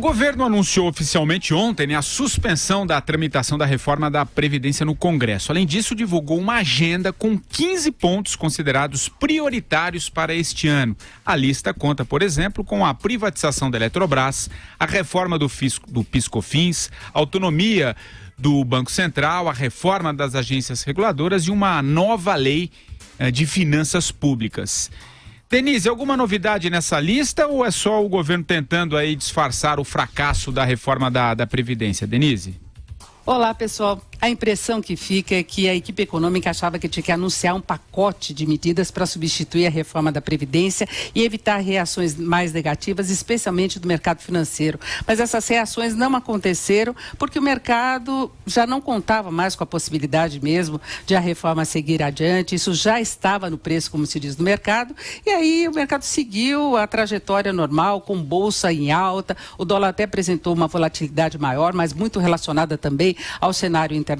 governo anunciou oficialmente ontem, né, a suspensão da tramitação da reforma da Previdência no Congresso. Além disso, divulgou uma agenda com 15 pontos considerados prioritários para este ano. A lista conta, por exemplo, com a privatização da Eletrobras, a reforma do PIS/COFINS, autonomia do Banco Central, a reforma das agências reguladoras e uma nova lei de finanças públicas. Denise, alguma novidade nessa lista ou é só o governo tentando aí disfarçar o fracasso da reforma da Previdência? Denise? Olá, pessoal. A impressão que fica é que a equipe econômica achava que tinha que anunciar um pacote de medidas para substituir a reforma da Previdência e evitar reações mais negativas, especialmente do mercado financeiro. Mas essas reações não aconteceram porque o mercado já não contava mais com a possibilidade mesmo de a reforma seguir adiante. Isso já estava no preço, como se diz, no mercado. E aí o mercado seguiu a trajetória normal, com bolsa em alta. O dólar até apresentou uma volatilidade maior, mas muito relacionada também ao cenário internacional.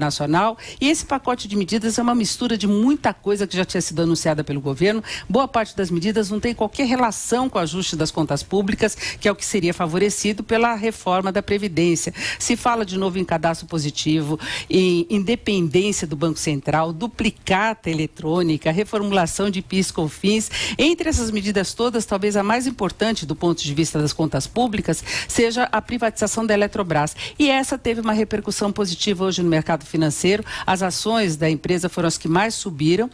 E esse pacote de medidas é uma mistura de muita coisa que já tinha sido anunciada pelo governo. Boa parte das medidas não tem qualquer relação com o ajuste das contas públicas, que é o que seria favorecido pela reforma da Previdência. Se fala de novo em cadastro positivo, em independência do Banco Central, duplicata eletrônica, reformulação de PIS/COFINS. Entre essas medidas todas, talvez a mais importante do ponto de vista das contas públicas seja a privatização da Eletrobras. E essa teve uma repercussão positiva hoje no mercado financeiro. As ações da empresa foram as que mais subiram,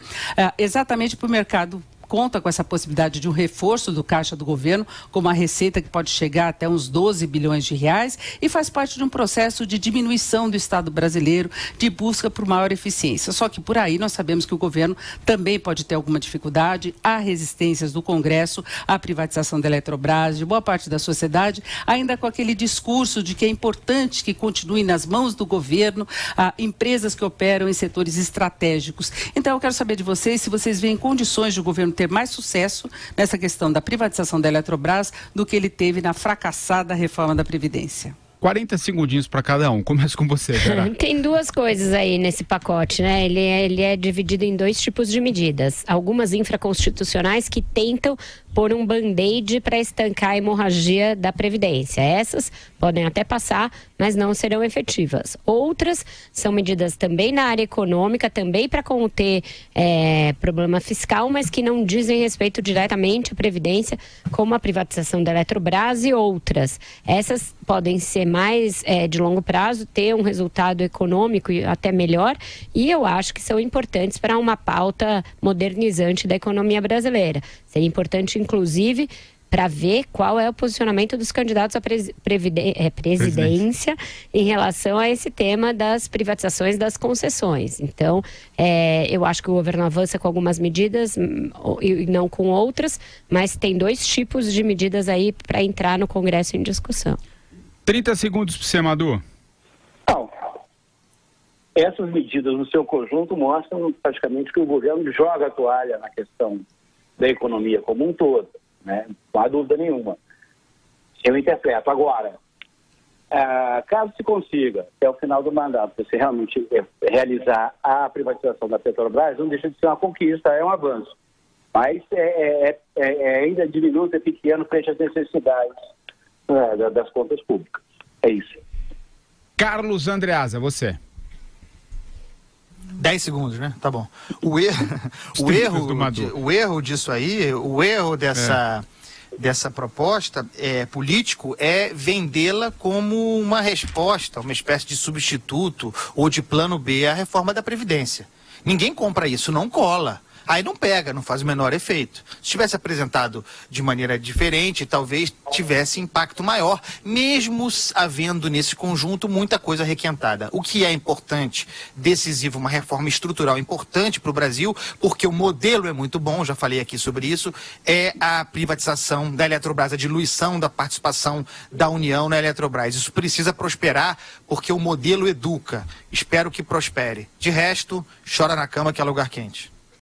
exatamente para o mercado conta com essa possibilidade de um reforço do caixa do governo, com uma receita que pode chegar até uns 12 bilhões de reais e faz parte de um processo de diminuição do Estado brasileiro, de busca por maior eficiência. Só que por aí nós sabemos que o governo também pode ter alguma dificuldade, há resistências do Congresso à privatização da Eletrobras, de boa parte da sociedade, ainda com aquele discurso de que é importante que continue nas mãos do governo empresas que operam em setores estratégicos. Então eu quero saber de vocês se vocês veem condições de o governo ter mais sucesso nessa questão da privatização da Eletrobras do que ele teve na fracassada reforma da Previdência. 40 segundinhos para cada um. Começo com você, Vera. Tem duas coisas aí nesse pacote, né? Ele é dividido em dois tipos de medidas. Algumas infraconstitucionais que tentam pôr um band-aid para estancar a hemorragia da Previdência. Essas podem até passar, mas não serão efetivas. Outras são medidas também na área econômica, também para conter problema fiscal, mas que não dizem respeito diretamente à Previdência, como a privatização da Eletrobras e outras. Essas podem ser mais de longo prazo, ter um resultado econômico até melhor, e eu acho que são importantes para uma pauta modernizante da economia brasileira. Seria importante, inclusive, para ver qual é o posicionamento dos candidatos à presidência em relação a esse tema das privatizações das concessões. Então, eu acho que o governo avança com algumas medidas e não com outras, mas tem dois tipos de medidas aí para entrar no Congresso em discussão. 30 segundos para você, Madu. Não. Essas medidas no seu conjunto mostram praticamente que o governo joga a toalha na questão da economia como um todo, né? Não há dúvida nenhuma. Eu interpreto. Agora, caso se consiga, até o final do mandato, você realmente realizar a privatização da Petrobras, não deixa de ser uma conquista, é um avanço. Mas ainda diminuto, é pequeno frente às necessidades das contas públicas. É isso. Carlos Andreasa, você. 10 segundos, né? Tá bom. O erro disso aí, o erro dessa proposta político é vendê-la como uma resposta, uma espécie de substituto ou de plano B à reforma da Previdência. Ninguém compra isso, não cola. Aí não pega, não faz o menor efeito. Se tivesse apresentado de maneira diferente, talvez tivesse impacto maior, mesmo havendo nesse conjunto muita coisa requentada. O que é importante, decisivo, uma reforma estrutural importante para o Brasil, porque o modelo é muito bom, já falei aqui sobre isso, é a privatização da Eletrobras, a diluição da participação da União na Eletrobras. Isso precisa prosperar, porque o modelo educa. Espero que prospere. De resto, chora na cama que é lugar quente.